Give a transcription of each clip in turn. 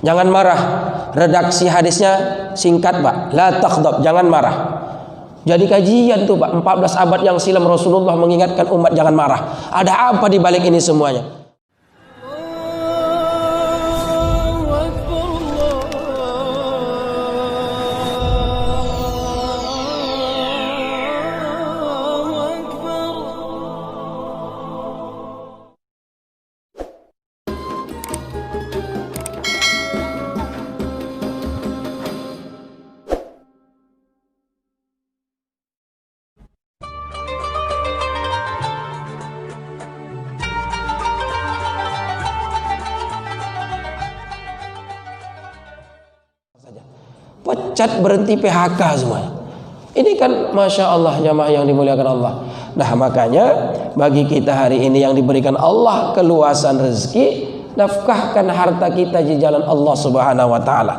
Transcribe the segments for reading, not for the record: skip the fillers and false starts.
Jangan marah. Redaksi hadisnya singkat, Pak. La taghdab, jangan marah. Jadi kajian tuh, Pak. 14 abad yang silam Rasulullah mengingatkan umat jangan marah. Ada apa di balik ini semuanya? Pecat, berhenti, PHK semuanya. Ini kan Masya Allah jamaah yang dimuliakan Allah. Nah makanya bagi kita hari ini yang diberikan Allah keluasan rezeki, nafkahkan harta kita di jalan Allah Subhanahu wa Ta'ala.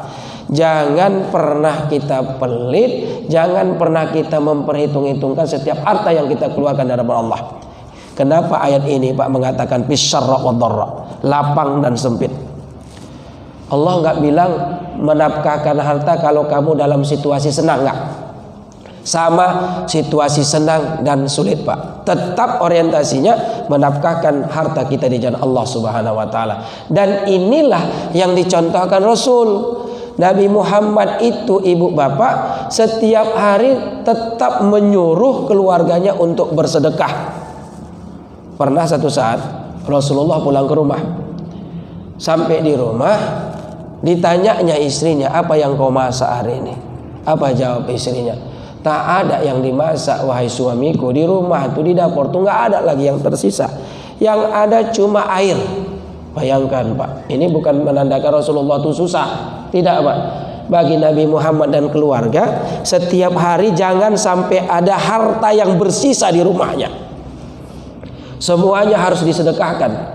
Jangan pernah kita pelit, jangan pernah kita memperhitung-hitungkan setiap harta yang kita keluarkan dari Allah. Kenapa ayat ini Pak mengatakan bisyarra wa dharra, lapang dan sempit? Allah nggak bilang menafkahkan harta kalau kamu dalam situasi senang, nggak. Sama situasi senang dan sulit, Pak. Tetap orientasinya menafkahkan harta kita di jalan Allah Subhanahu wa Ta'ala. Dan inilah yang dicontohkan Rasul. Nabi Muhammad itu ibu bapak setiap hari tetap menyuruh keluarganya untuk bersedekah. Pernah satu saat Rasulullah pulang ke rumah. Sampai di rumah ditanyanya istrinya, apa yang kau masak hari ini? Apa jawab istrinya? Tak ada yang dimasak wahai suamiku. Di rumah tuh, di dapur tuh nggak ada lagi yang tersisa. Yang ada cuma air. Bayangkan Pak, ini bukan menandakan Rasulullah itu susah. Tidak Pak. Bagi Nabi Muhammad dan keluarga, setiap hari jangan sampai ada harta yang bersisa di rumahnya. Semuanya harus disedekahkan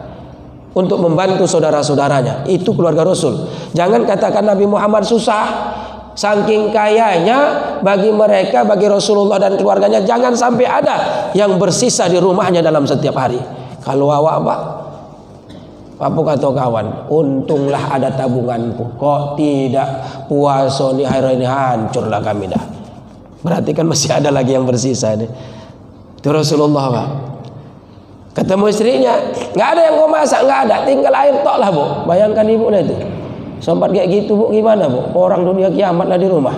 untuk membantu saudara-saudaranya. Itu keluarga Rasul. Jangan katakan Nabi Muhammad susah. Saking kayanya bagi mereka, bagi Rasulullah dan keluarganya, jangan sampai ada yang bersisa di rumahnya dalam setiap hari. Kalau awak Pak, apa kata kawan? Untunglah ada tabunganku. Kok tidak, puasa ni hari ini hancurlah kami dah. Berarti kan masih ada lagi yang bersisa nih. Itu Rasulullah Pak. Ketemu istrinya, nggak ada yang kau masak, nggak ada, tinggal air tok lah Bu. Bayangkan ibu itu, sempat kayak gitu Bu, gimana Bu? Orang dunia kiamat lah di rumah.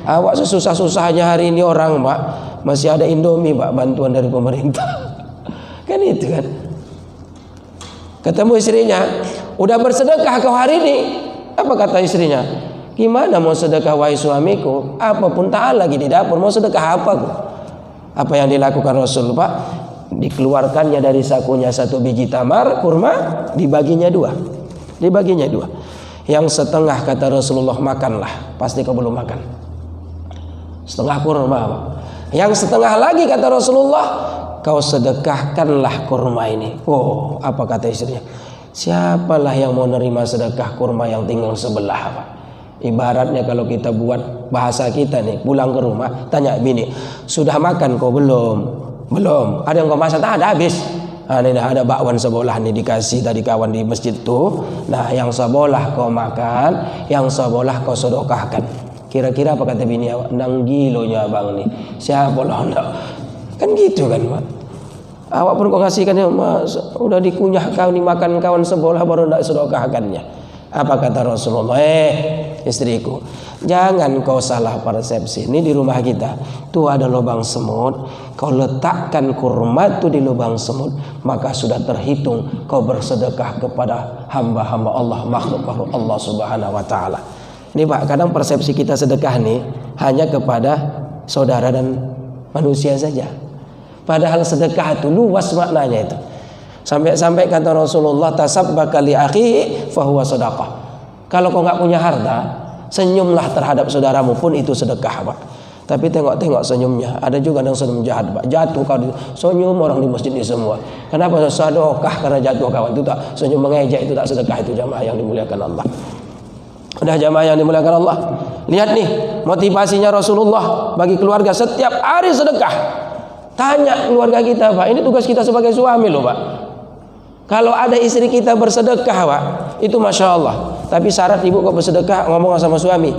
Awak sesusah-susahnya hari ini orang Pak, masih ada Indomie Pak, bantuan dari pemerintah. Kan itu kan. Ketemu istrinya, udah bersedekah kau hari ini? Apa kata istrinya? Gimana mau sedekah wahai suamiku? Apapun tak lagi di dapur, mau sedekah apa Bu? Apa yang dilakukan Rasul Pak? Dikeluarkannya dari sakunya satu biji tamar kurma, dibaginya dua. Dibaginya dua. Yang setengah kata Rasulullah makanlah, pasti kau belum makan. Setengah kurma. Yang setengah lagi kata Rasulullah, kau sedekahkanlah kurma ini. Oh, apa kata istrinya? Siapalah yang mau nerima sedekah kurma yang tinggal sebelah Pak? Ibaratnya kalau kita buat bahasa kita nih, pulang ke rumah tanya bini, sudah makan kau belum? Belum. Ada yang kau masak? Tak ada, habis. Nah, ini ada bakwan sebelah nih dikasih tadi kawan di masjid tuh. Nah, yang sebelah kau makan, yang sebelah kau sedekahkan. Kira-kira apa kata bini awak? Nang gilonya abang nih. Siapa lah ndak? Kan gitu kan Pak. Awak pun kau kasihkan ya, udah dikunyah kau nih makan kawan sebelah baru ndak sedekahkannya. Apa kata Rasulullah? Istriku, jangan kau salah persepsi. Ini di rumah kita tuh ada lubang semut. Kau letakkan kurma itu di lubang semut, maka sudah terhitung kau bersedekah kepada hamba-hamba Allah, makhluk Allah Subhanahu wa Ta'ala. Ini Pak, kadang persepsi kita sedekah nih hanya kepada saudara dan manusia saja. Padahal sedekah itu luas maknanya itu. Sampai-sampai kata Rasulullah, tasabbaka li akhihi fahuwa sedekah. Kalau kau nggak punya harta, senyumlah terhadap saudaramu pun itu sedekah Pak. Tapi tengok-tengok senyumnya. Ada juga yang senyum jahat Pak. Jatuh kau senyum orang di masjid ini semua. Kenapa sedekah? Karena jatuh kawan itu tak senyum mengejek, itu tak sedekah. Itu jamaah yang dimuliakan Allah. Udah jamaah yang dimuliakan Allah. Lihat nih motivasinya Rasulullah bagi keluarga, setiap hari sedekah. Tanya keluarga kita Pak. Ini tugas kita sebagai suami loh Pak. Kalau ada istri kita bersedekah Pak, itu Masya Allah. Tapi syarat ibu kok bersedekah, ngomong sama suami.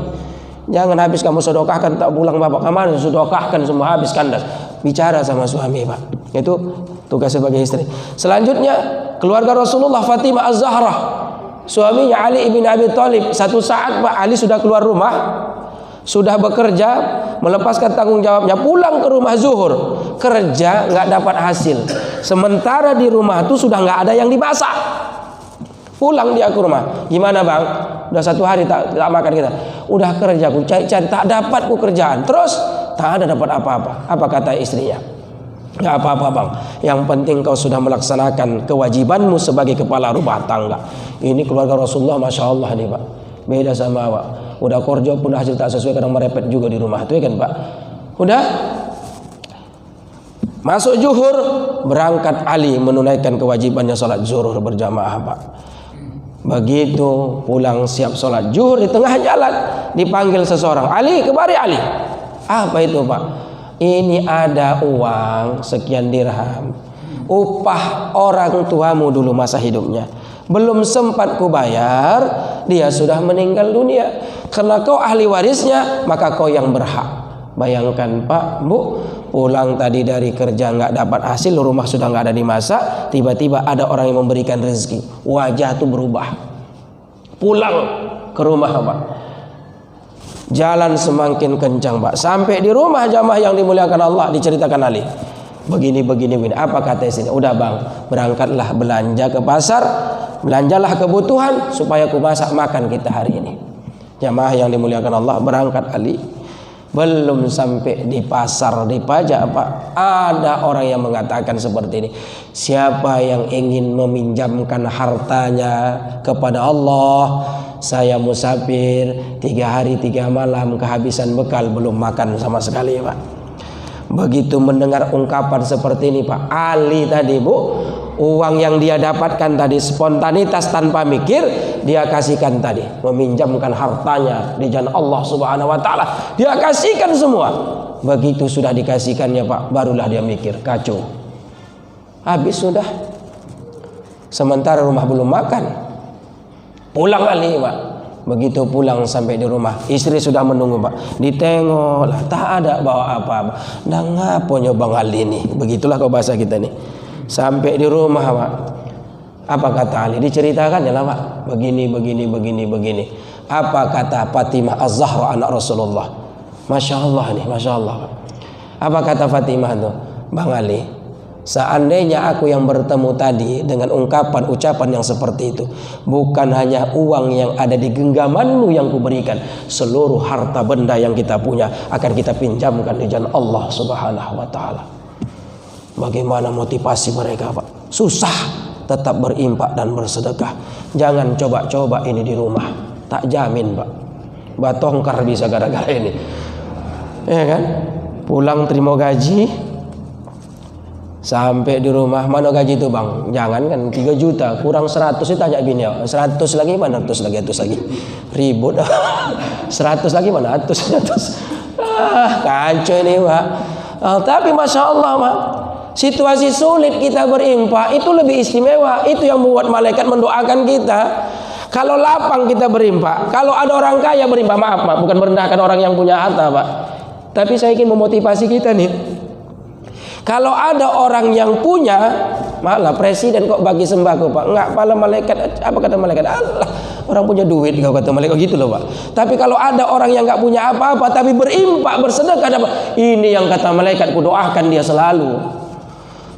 Jangan habis kamu sedekahkan tak pulang bapak kemana, sedekahkan semua habis kandas. Bicara sama suami pak. Itu tugas sebagai istri. Selanjutnya keluarga Rasulullah, Fatimah Az-Zahra, suaminya Ali ibn Abi Thalib. Satu saat pak Ali sudah keluar rumah, sudah bekerja, melepaskan tanggung jawabnya, pulang ke rumah zuhur, kerja nggak dapat hasil. Sementara di rumah itu sudah nggak ada yang dimasak. Pulang dia ke rumah, gimana bang? Udah 1 hari tak makan kita. Udah kerja, ku cari tak dapat ku kerjaan. Terus tak ada dapat apa-apa. Apa kata istrinya? Nggak apa-apa bang. Yang penting kau sudah melaksanakan kewajibanmu sebagai kepala rumah tangga. Ini keluarga Rasulullah, masya Allah nih pak. Beda sama awak. Udah kerja pun hasil tak sesuai, kadang merepet juga di rumah. Itu ya kan pak. Udah masuk zuhur, berangkat Ali menunaikan kewajibannya sholat zuhur berjamaah pak. Begitu pulang siap sholat zuhur, di tengah jalan dipanggil seseorang, Ali, kemari Ali. Apa itu pak? Ini ada uang sekian dirham, upah orang tuamu dulu masa hidupnya, belum sempat kubayar, dia sudah meninggal dunia. Karena kau ahli warisnya, maka kau yang berhak. Bayangkan pak, bu, pulang tadi dari kerja nggak dapat hasil, rumah sudah nggak ada dimasak, tiba-tiba ada orang yang memberikan rezeki, wajah tuh berubah. Pulang ke rumah pak, jalan semakin kencang pak, sampai di rumah jamaah yang dimuliakan Allah, diceritakan Ali, begini. Apa kata istrinya? Udah bang, berangkatlah belanja ke pasar, belanjalah kebutuhan supaya ku masak makan kita hari ini. Jamaah yang dimuliakan Allah, berangkat Ali. Belum sampai di pasar, di pajak pak, ada orang yang mengatakan seperti ini, siapa yang ingin meminjamkan hartanya kepada Allah, saya musafir 3 hari 3 malam, kehabisan bekal, belum makan sama sekali pak. Begitu mendengar ungkapan seperti ini pak, Ali tadi bu, uang yang dia dapatkan tadi spontanitas tanpa mikir, dia kasihkan tadi, meminjamkan hartanya di jalan Allah Subhanahu wa taala, dia kasihkan semua. Begitu sudah dikasihkannya pak, barulah dia mikir, kacau, habis sudah. Sementara rumah belum makan. Pulang Ali pak. Begitu pulang sampai di rumah, istri sudah menunggu pak. Ditengok lah, tak ada bawa apa-apa. Nah ngapo nyobang Ali ini? Begitulah kau bahasa kita nih. Sampai di rumah pak, apa kata Ali? Diceritakan ya lah pak, begini. Apa kata Fatimah Az-Zahra anak Rasulullah? Masya Allah nih, masya Allah pak. Apa kata Fatimah tuh? Bang Ali, seandainya aku yang bertemu tadi dengan ucapan yang seperti itu, bukan hanya uang yang ada di genggamanmu yang kuberikan, seluruh harta benda yang kita punya akan kita pinjamkan di jalan Allah Subhanahu wa taala. Bagaimana motivasi mereka pak? Susah, tetap berimpak dan bersedekah. Jangan coba-coba ini di rumah, tak jamin pak, batongkar bisa gara-gara ini, ya kan? Pulang terima gaji, sampai di rumah, mana gaji itu bang? Jangan kan 3 juta, kurang 100, itu tanya bini, 100 lagi mana? 100 lagi ribut. 100 lagi mana? 100. Kacau ini pak. Tapi masya Allah pak, situasi sulit kita berimpak itu lebih istimewa. Itu yang membuat malaikat mendoakan kita. Kalau lapang kita berimpak, kalau ada orang kaya berimpak, maaf pak, bukan merendahkan orang yang punya harta pak, tapi saya ingin memotivasi kita nih. Kalau ada orang yang punya, malah presiden kok bagi sembako pak, enggak, pala malaikat, apa kata malaikat? Allah, orang punya duit, kau kata malaikat gitu loh pak. Tapi kalau ada orang yang enggak punya apa-apa tapi berimpak, bersedekah, ini yang kata malaikat, ku doakan dia selalu.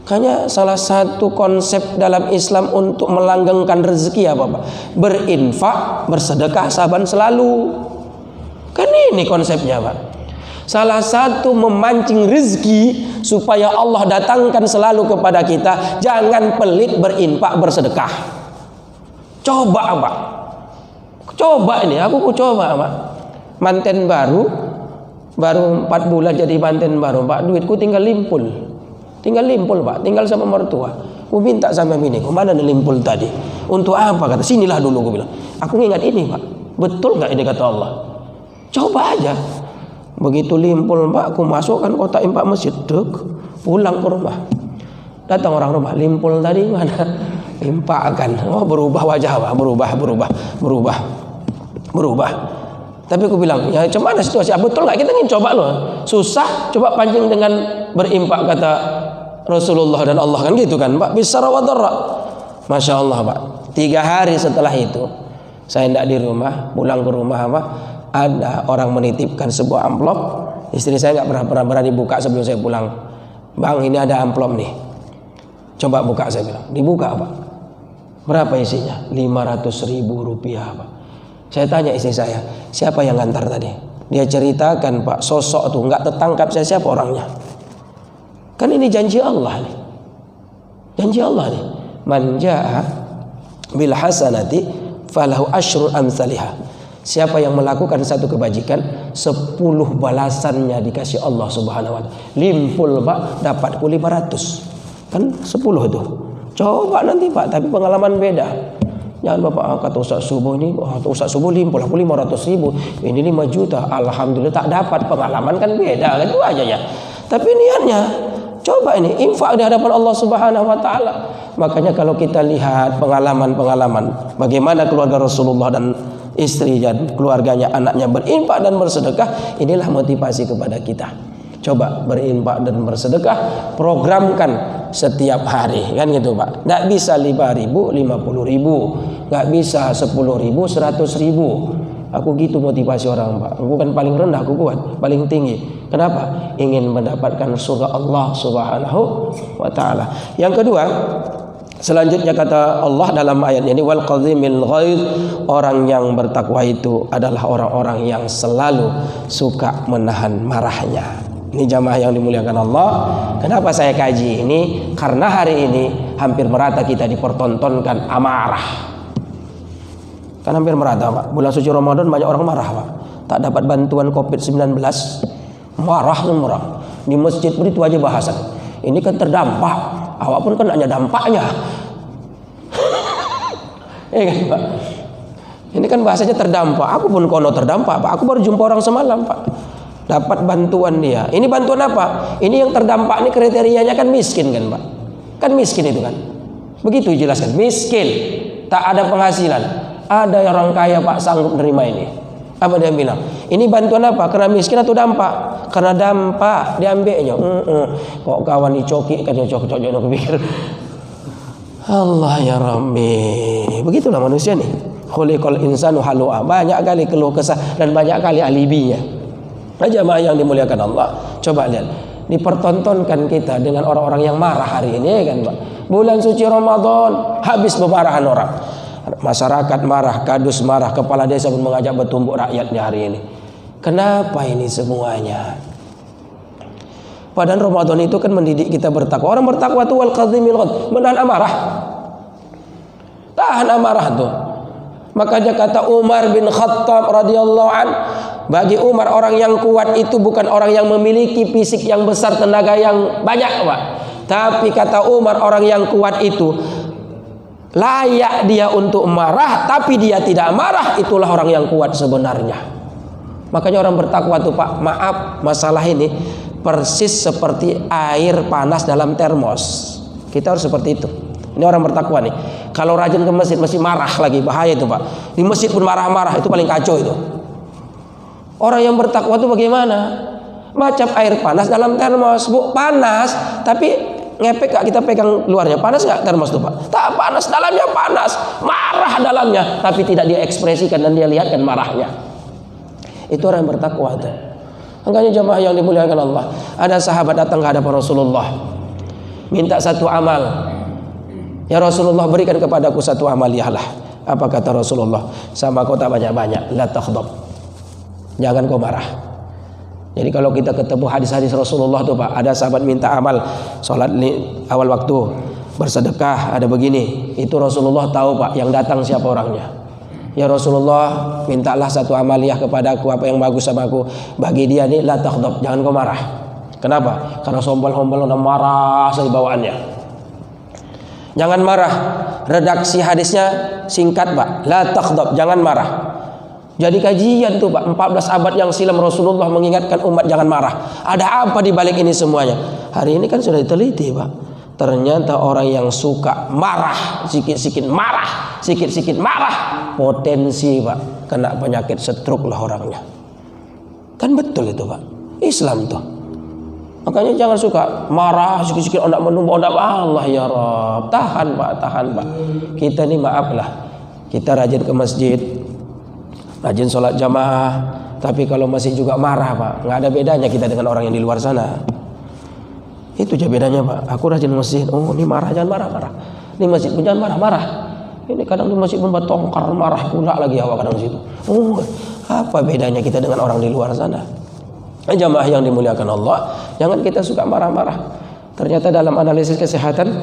Makanya salah satu konsep dalam Islam untuk melanggengkan rezeki apa pak? Berinfak, bersedekah, saban selalu. Kan ini konsepnya pak. Salah satu memancing rezeki supaya Allah datangkan selalu kepada kita. Jangan pelit berinfak, bersedekah. Coba pak, coba ini, aku coba pak. Manten baru 4 bulan jadi manten baru pak, duitku tinggal limpul pak, tinggal sama mertua. Aku minta sama bini, mana ada limpul tadi? Untuk apa? Kata, sinilah dulu, aku bilang. Aku ingat ini pak, betul nggak ini kata Allah? Coba aja. Begitu limpul pak, aku masukkan kotak infak masjid, pulang ke rumah. Datang orang rumah, limpul tadi mana? Infakkan. Oh, berubah wajah Pak, berubah. Tapi aku bilang, ya macam mana situasi? Betul nggak? Kita ingin coba loh. Susah, coba pancing dengan berimpak, kata Rasulullah dan Allah, kan gitu kan Pak. Bisara wa dharra. Masya Allah Pak. 3 hari setelah itu, saya tidak di rumah, pulang ke rumah Pak, ada orang menitipkan sebuah amplop. Istri saya nggak pernah berani buka sebelum saya pulang. Bang, ini ada amplop nih. Coba buka, saya bilang. Dibuka Pak. Berapa isinya? 500.000 rupiah Pak. Saya tanya istri saya, siapa yang ngantar tadi? Dia ceritakan Pak, sosok tuh nggak tertangkap siapa orangnya. Kan ini janji Allah nih. Janji Allah nih. Man jaa bil hasanati falahu asyru amsalihha. Siapa yang melakukan satu kebajikan, 10 balasannya dikasih Allah Subhanahu wa taala. Limpul Pak, dapat 500. Kan 10 itu. Coba nanti Pak, tapi pengalaman beda. Jangan Bapak kata Ustaz Subuh ini, Ustaz Subuh limpul aku 500.000, ini 5 juta. Alhamdulillah tak dapat, pengalaman kan beda, kan itu aja ya. Tapi niatnya, coba ini infak di hadapan Allah Subhanahu wa taala. Makanya kalau kita lihat pengalaman-pengalaman bagaimana keluarga Rasulullah dan istri dan keluarganya, anaknya berinfak dan bersedekah, inilah motivasi kepada kita. Coba berinfak dan bersedekah, programkan setiap hari, kan gitu Pak. Nggak bisa 5.000, 50.000, nggak bisa 10.000, 100.000. Aku gitu motivasi orang Pak. Aku kan paling rendah, aku kuat, paling tinggi. Kenapa? Ingin mendapatkan surga Allah Subhanahu wa taala. Yang kedua, selanjutnya kata Allah dalam ayat ini, wal qadhimil ghaidh, orang yang bertakwa itu adalah orang-orang yang selalu suka menahan marahnya. Ini jamaah yang dimuliakan Allah. Kenapa saya kaji ini? Karena hari ini hampir merata kita dipertontonkan amarah. Kan hampir merata Pak. Bulan suci Ramadan banyak orang marah Pak. Tak dapat bantuan COVID-19, marah semua. Di masjid pun itu aja bahasan. Ini kan terdampak. Awak pun kan hanya dampaknya. Kan Pak. Ini kan bahasanya terdampak. Aku pun kono terdampak Pak. Aku baru jumpa orang semalam Pak. Dapat bantuan dia. Ini bantuan apa? Ini yang terdampak ini kriterianya kan miskin kan Pak. Kan miskin itu kan. Begitu dijelaskan. Miskin. Tak ada penghasilan. Ada orang kaya Pak sanggup menerima ini. Apa dia bilang? Ini bantuan apa? Karena miskin atau dampak? Karena dampak diambilnya. Kok kawan dicoki kan cocok aku pikir. Allah ya Rabbi. Begitulah manusia nih. Khuliqal insanu halu'a. Banyak kali keluh kesah dan banyak kali alibinya. Jamaah yang dimuliakan Allah, coba lihat, dipertontonkan kita dengan orang-orang yang marah hari ini kan Pak. Bulan suci Ramadan, habis bebarahan orang. Masyarakat marah, kadus marah, kepala desa pun mengajak bertumbuk rakyatnya hari ini. Kenapa ini semuanya? Padahal Ramadan itu kan mendidik kita bertakwa. Orang bertakwa itu wal qadhimil ghaidh, menahan amarah. Tahan amarah tuh. Makanya kata Umar bin Khattab radhiyallahu an, bagi Umar orang yang kuat itu bukan orang yang memiliki fisik yang besar, tenaga yang banyak Pak. Tapi kata Umar orang yang kuat itu layak dia untuk marah, tapi dia tidak marah, itulah orang yang kuat sebenarnya. Makanya orang bertakwa tuh Pak, maaf, masalah ini persis seperti air panas dalam termos. Kita harus seperti itu. Ini orang bertakwa nih. Kalau rajin ke masjid masih marah lagi, bahaya itu Pak. Di masjid pun marah-marah, itu paling kacau itu. Orang yang bertakwa itu bagaimana? Macam air panas dalam termos. Bu, panas, tapi ngepek gak kita pegang luarnya? Panas gak termos itu Pak? Tak panas, dalamnya panas. Marah dalamnya, tapi tidak dia ekspresikan dan dia lihatkan marahnya. Itu orang yang bertakwa itu. Makanya jamaah yang dimuliakan Allah, ada sahabat datang ke hadapan Rasulullah, minta satu amal. Ya Rasulullah, berikan kepadaku satu amaliyah lah. Apa kata Rasulullah? Sama kau tak banyak-banyak, la taghdab. Jangan kau marah. Jadi kalau kita ketemu hadis-hadis Rasulullah tuh Pak, ada sahabat minta amal, sholat awal waktu, bersedekah, ada begini. Itu Rasulullah tahu Pak, yang datang siapa orangnya. Ya Rasulullah, mintalah satu amaliyah kepadaku, apa yang bagus sama aku. Bagi dia nih, la taghdab, jangan kau marah. Kenapa? Karena sombong-sombong udah marah sekali bawaannya. Jangan marah. Redaksi hadisnya singkat Pak, la taghdab, jangan marah. Jadi kajian tuh Pak, 14 abad yang silam Rasulullah mengingatkan umat jangan marah. Ada apa di balik ini semuanya? Hari ini kan sudah diteliti Pak. Ternyata orang yang suka marah, sikit-sikit marah, potensi Pak kena penyakit stroke lah orangnya. Kan betul itu Pak, Islam tuh. Makanya jangan suka marah sikit-sikit, hendak menumpuk, hendak Allah ya Rabb. Tahan Pak. Kita ini maaf lah, kita rajin ke masjid, rajin sholat jamaah, tapi kalau masih juga marah Pak, nggak ada bedanya kita dengan orang yang di luar sana. Itu aja bedanya Pak. Aku rajin masjid, oh ini marah, jangan marah. Ini masjid pun jangan marah. Ini kadang di masjid pun bertongkar, marah pula lagi awak kadang di situ. Oh, apa bedanya kita dengan orang di luar sana? Jamaah yang dimuliakan Allah, jangan kita suka marah-marah. Ternyata dalam analisis kesehatan,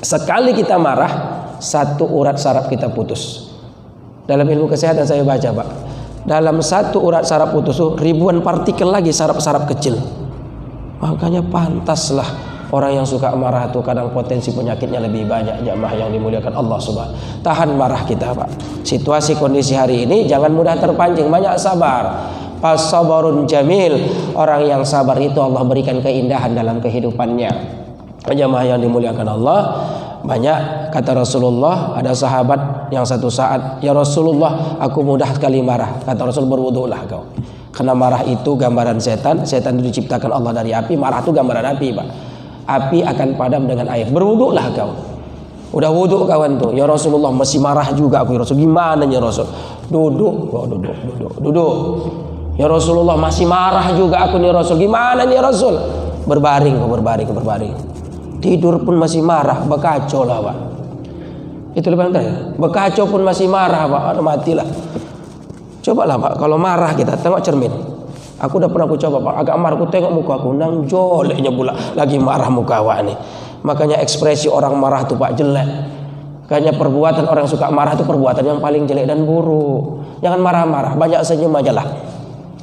sekali kita marah, satu urat saraf kita putus. Dalam ilmu kesehatan saya baca Pak, dalam satu urat saraf putus itu ribuan partikel lagi saraf-saraf kecil. Makanya pantaslah orang yang suka marah itu kadang potensi penyakitnya lebih banyak. Jamaah yang dimuliakan Allah Subhanahu. Tahan marah kita Pak. Situasi kondisi hari ini jangan mudah terpancing, banyak sabar. As-sabarun jamil. Orang yang sabar itu Allah berikan keindahan dalam kehidupannya. Jamaah yang dimuliakan Allah, banyak kata Rasulullah, ada sahabat yang satu saat, ya Rasulullah, aku mudah sekali marah. Kata Rasul, berwudulah kau. Karena marah itu gambaran setan. Setan itu diciptakan Allah dari api. Marah itu gambaran api Pak. Api akan padam dengan air. Berwuduklah kau. Udah wuduk kawan tuh. Ya Rasulullah, masih marah juga aku ya Rasul. Gimana ya Rasul? Duduk. Ya Rasulullah, masih marah juga aku ya Rasul. Gimana ya Rasul? Berbaring. Tidur pun masih marah. Bekacau lah Pak. Itu lebih terakhir. Bekacau pun masih marah Pak. Matilah. Cobalah Pak, kalau marah kita tengok cermin. Aku udah pernah coba Pak, agak marah aku tengok muka aku, nang joleknya pula lagi marah muka awak nih. Makanya ekspresi orang marah tuh Pak jelek. Makanya perbuatan orang suka marah itu perbuatan yang paling jelek dan buruk. Jangan marah-marah, banyak senyum aja lah.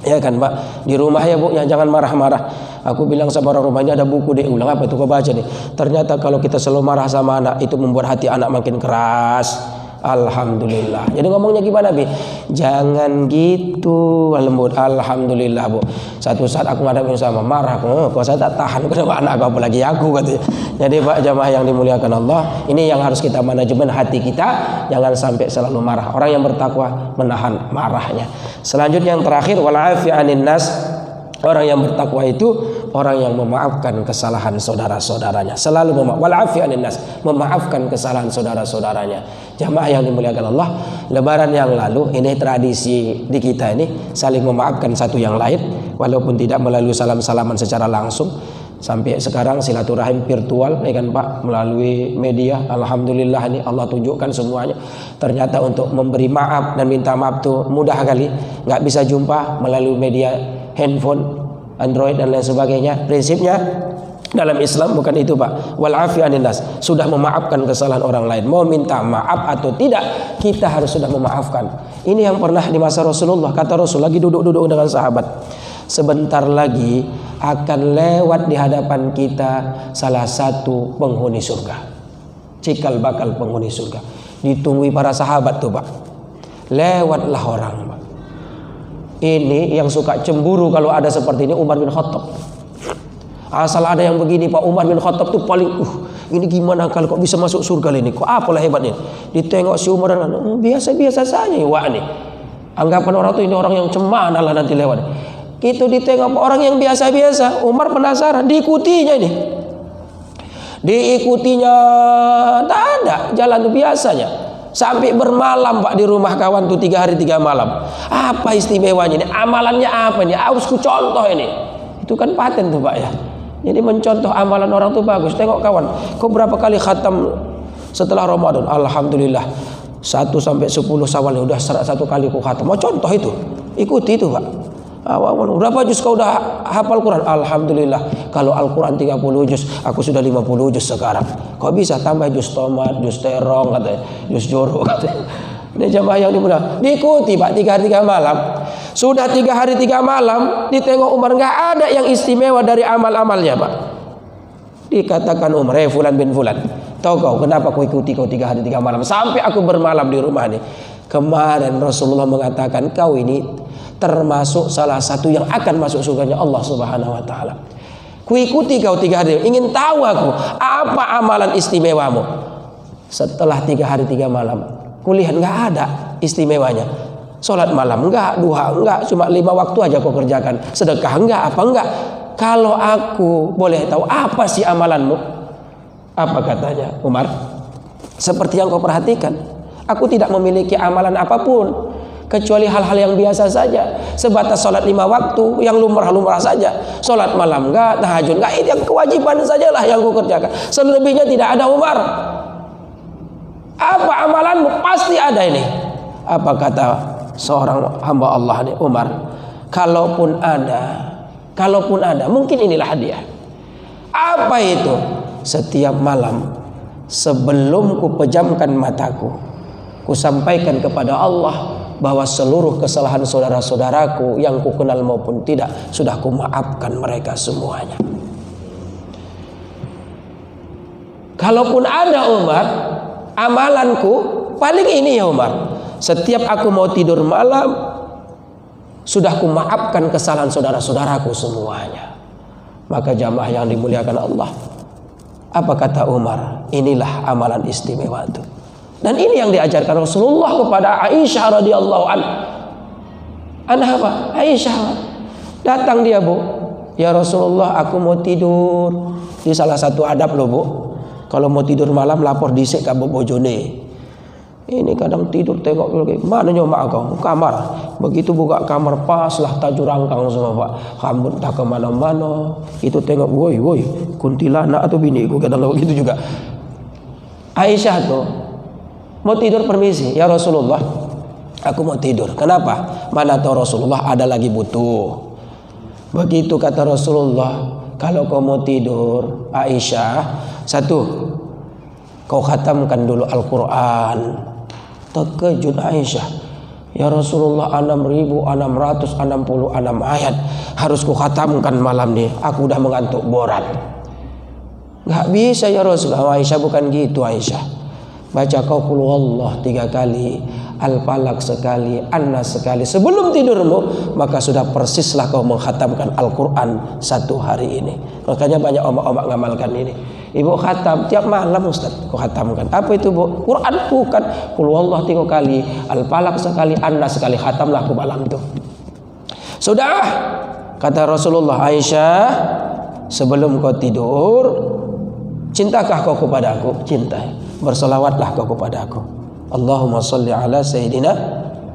Ya kan Pak, di rumah ya Bu, ya jangan marah-marah. Aku bilang sama orang rumahnya, ada buku deh, ulang apa itu kau baca nih. Ternyata kalau kita selalu marah sama anak itu membuat hati anak makin keras. Alhamdulillah. Jadi ngomongnya gimana Bi? Jangan gitu lembut. Alhamdulillah Bu. Satu saat aku ngadapin sama marah, kok saya tak tahan kenapa anak aku apalagi aku katanya. Jadi Pak jamaah yang dimuliakan Allah, ini yang harus kita manajemen hati kita, jangan sampai selalu marah. Orang yang bertakwa menahan marahnya. Selanjutnya yang terakhir, wal afi anin nas. Orang yang bertakwa itu orang yang memaafkan kesalahan saudara-saudaranya. Selalu wal afi anin nas, memaafkan kesalahan saudara-saudaranya. Jamaah yang dimuliakan Allah, lebaran yang lalu ini tradisi di kita ini saling memaafkan satu yang lain walaupun tidak melalui salam-salaman secara langsung. Sampai sekarang silaturahim virtual ya kan Pak, melalui media. Alhamdulillah ini Allah tunjukkan semuanya. Ternyata untuk memberi maaf dan minta maaf tuh mudah kali. Nggak bisa jumpa melalui media handphone, Android dan lain sebagainya. Prinsipnya dalam Islam bukan itu Pak. Wal afi anin nas, sudah memaafkan kesalahan orang lain. Mau minta maaf atau tidak, kita harus sudah memaafkan. Ini yang pernah di masa Rasulullah. Kata Rasul lagi duduk-duduk dengan sahabat, sebentar lagi akan lewat di hadapan kita salah satu penghuni surga, cikal bakal penghuni surga. Ditunggui para sahabat tuh Pak. Lewatlah orang Pak. Ini yang suka cemburu kalau ada seperti ini Umar bin Khattab. Asal ada yang begini Pak, Umar bin Khattab tuh paling ini gimana kalau kok bisa masuk surga ini? Kok apalah hebatnya? Ditengok si Umar dan biasa-biasa saja wah nih. Anggapan orang tuh ini orang yang cemana lah nanti lewat. Itu ditengok orang yang biasa-biasa. Umar penasaran, diikutinya ini. Diikutinya tak ada, jalan itu biasanya. Sampai bermalam Pak di rumah kawan tuh 3 hari 3 malam. Apa istimewanya ini? Amalannya apa ini? Ausku contoh ini. Itu kan paten tuh Pak ya. Jadi mencontoh amalan orang tuh bagus. Tengok kawan, kau berapa kali khatam setelah Ramadan? Alhamdulillah 1 sampai 10 Syawal udah 1 kali kau khatam. Mau contoh itu, ikuti itu Pak. Berapa juz kau udah hafal Quran? Alhamdulillah. Kalau Al-Quran 30 juz, aku sudah 50 juz sekarang. Kau bisa tambah juz tomat, juz terong, katanya, juz jorok, katanya. Ini jamaah yang dimuliakan. Diikuti Pak 3 hari 3 malam. Sudah 3 hari 3 malam, ditengok Umar nggak ada yang istimewa dari amal-amalnya Pak. Dikatakan Umar, Fulan bin Fulan, tahu kau kenapa kau ikuti kau 3 hari 3 malam sampai aku bermalam di rumah nih? Kemarin Rasulullah mengatakan kau ini termasuk salah satu yang akan masuk surganya Allah Subhanahu wa taala. Kuikuti kau 3 hari. Ingin tahu aku apa amalan istimewamu. Setelah 3 hari 3 malam, kulihat nggak ada istimewanya. Sholat malam enggak, duha enggak, cuma 5 waktu aja kau kerjakan. Sedekah enggak, apa enggak. Kalau aku boleh tahu apa sih amalanmu? Apa katanya Umar? Seperti yang kau perhatikan, aku tidak memiliki amalan apapun kecuali hal-hal yang biasa saja, sebatas sholat 5 waktu yang lumrah-lumrah saja. Sholat malam enggak, tahajud enggak, itu yang kewajiban sajalah yang ku kerjakan. Selebihnya tidak ada. Umar, apa amalanmu? Pasti ada ini. Apa kata seorang hamba Allah nih, Umar? Kalaupun ada, mungkin inilah hadiah. Apa itu? Setiap malam sebelum ku pejamkan mataku, ku sampaikan kepada Allah bahwa seluruh kesalahan saudara-saudaraku yang ku kenal maupun tidak, sudah ku maafkan mereka semuanya. Kalaupun ada Umar, amalanku paling ini ya Umar. Setiap aku mau tidur malam, sudah ku maafkan kesalahan saudara-saudaraku semuanya. Maka jamaah yang dimuliakan Allah, apa kata Umar? Inilah amalan istimewa itu. Dan ini yang diajarkan Rasulullah kepada Aisyah radhiyallahu anha. Apa? Aisyah datang dia, Bu, ya Rasulullah, aku mau tidur. Di salah satu adab loh, Bu, kalau mau tidur malam lapor dhisik ka bojone. Ini kadang tidur tengok lagi, mana nyomak kau kamar. Begitu buka kamar, pas lah tajur rangkang semua, Pak. Rambut tak kemana-mana. Itu tengok, woi, kuntilanak atau bini ku, kadang begitu juga. Aisyah tuh mau tidur, permisi ya Rasulullah, aku mau tidur. Kenapa? Mana tahu Rasulullah ada lagi butuh. Begitu kata Rasulullah, kalau kau mau tidur Aisyah, satu, kau khatamkan dulu Al-Quran. Terkejut Aisyah, ya Rasulullah, 6.666 ayat harus ku khatamkan malam nih, aku udah mengantuk borat. Gak bisa ya Rasulullah. Aisyah, bukan gitu Aisyah. Baca kau qul huwallah 3 kali, Al-Falaq sekali, An-Nas sekali sebelum tidurmu, maka sudah persislah kau menghatamkan Al-Quran 1 hari ini. Makanya banyak omak-omak ngamalkan ini. Ibu khatam tiap malam, Ustaz, kau khatamkan. Apa itu, Bu? Quran bukan. Qul huwallah 3 kali, Al-Falaq sekali, An-Nas sekali, khatamlah aku malam itu. Sudah, kata Rasulullah, Aisyah, sebelum kau tidur, cintakah kau kepada aku? Cinta. Bersolawatlah kau kepada aku. Allahumma salli ala Sayyidina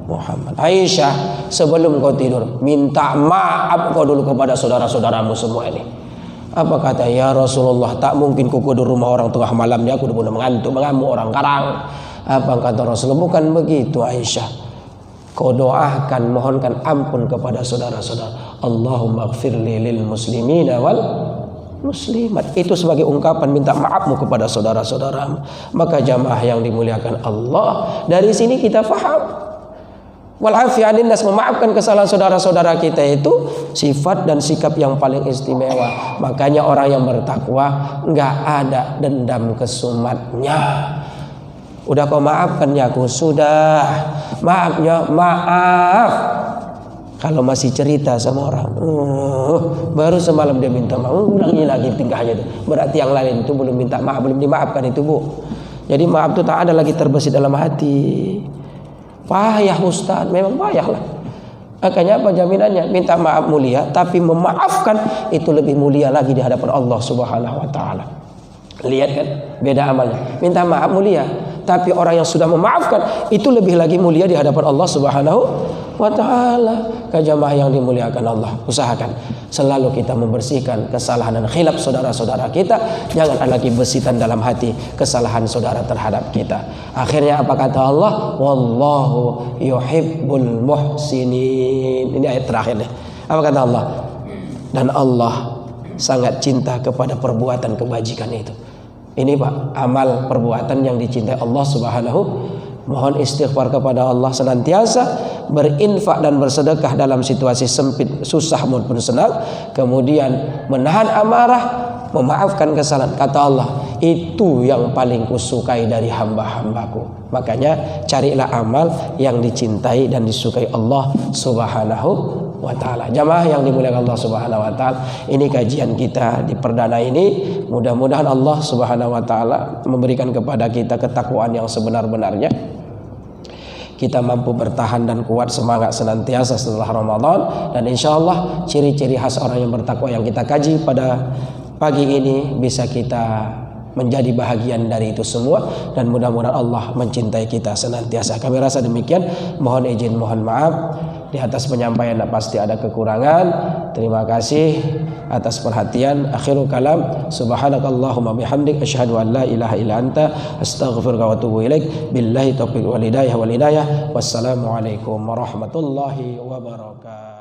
Muhammad. Aisyah, sebelum kau tidur, minta maaf kau dulu kepada saudara-saudaramu semua ini. Apa kata? Ya Rasulullah, tak mungkin ku di rumah orang tengah malam ni, aku udah mengantuk, mengamuk orang karang. Apa kata Rasulullah? Bukan begitu Aisyah. Kau doakan, mohonkan ampun kepada saudara-saudara. Allahumma gfirli lil muslimina wal muslimat. Itu sebagai ungkapan minta maafmu kepada saudara-saudaramu. Maka jamaah yang dimuliakan Allah, dari sini kita faham wal-afi 'anil nas, memaafkan kesalahan saudara-saudara kita itu sifat dan sikap yang paling istimewa. Makanya orang yang bertakwa enggak ada dendam kesumatnya. Udah kau maafkan ya aku, sudah. Maafnya maaf. Kalau masih cerita sama orang, baru semalam dia minta maaf, ulangi lagi tingkahnya itu. Berarti yang lain itu belum minta maaf, belum dimaafkan itu, Bu. Jadi maaf itu tak ada lagi terbesit dalam hati. Payah Ustaz, memang payah lah. Makanya apa jaminannya? Minta maaf mulia, tapi memaafkan itu lebih mulia lagi di hadapan Allah Subhanahu wa taala. Lihat kan beda amalnya. Minta maaf mulia, tapi orang yang sudah memaafkan itu lebih lagi mulia di hadapan Allah Subhanahu wa taala. Jamaah yang dimuliakan Allah, usahakan selalu kita membersihkan kesalahan dan khilaf saudara-saudara kita. Jangan ada lagi besitan dalam hati kesalahan saudara terhadap kita. Akhirnya apa kata Allah? Wallahu yuhibbul muhsinin. Ini ayat terakhir nih. Apa kata Allah? Dan Allah sangat cinta kepada perbuatan kebajikan itu. Ini Pak, amal perbuatan yang dicintai Allah Subhanahu. Mohon istighfar kepada Allah senantiasa, berinfak dan bersedekah dalam situasi sempit, susah maupun senang, kemudian menahan amarah, memaafkan kesalahan. Kata Allah, itu yang paling kusukai dari hamba-hambaku. Makanya carilah amal yang dicintai dan disukai Allah Subhanahu wa taala. Jamaah yang dimuliakan Allah Subhanahu wa taala, ini kajian kita di perdana ini. Mudah-mudahan Allah Subhanahu wa taala memberikan kepada kita ketakwaan yang sebenar-benarnya. Kita mampu bertahan dan kuat semangat senantiasa setelah Ramadan, dan insya Allah ciri-ciri khas orang yang bertakwa yang kita kaji pada pagi ini bisa kita menjadi bahagian dari itu semua, dan mudah-mudahan Allah mencintai kita senantiasa. Kami rasa demikian. Mohon izin, mohon maaf di atas penyampaian pasti ada kekurangan. Terima kasih atas perhatian. Akhirul kalam, subhanakallahumma bihamdik, asyhadu an la ilaha illa anta, astaghfiruka wa atubu ilaik. Billahi taufiq wal hidayah wal inayah. Wassalamualaikum warahmatullahi wabarakatuh.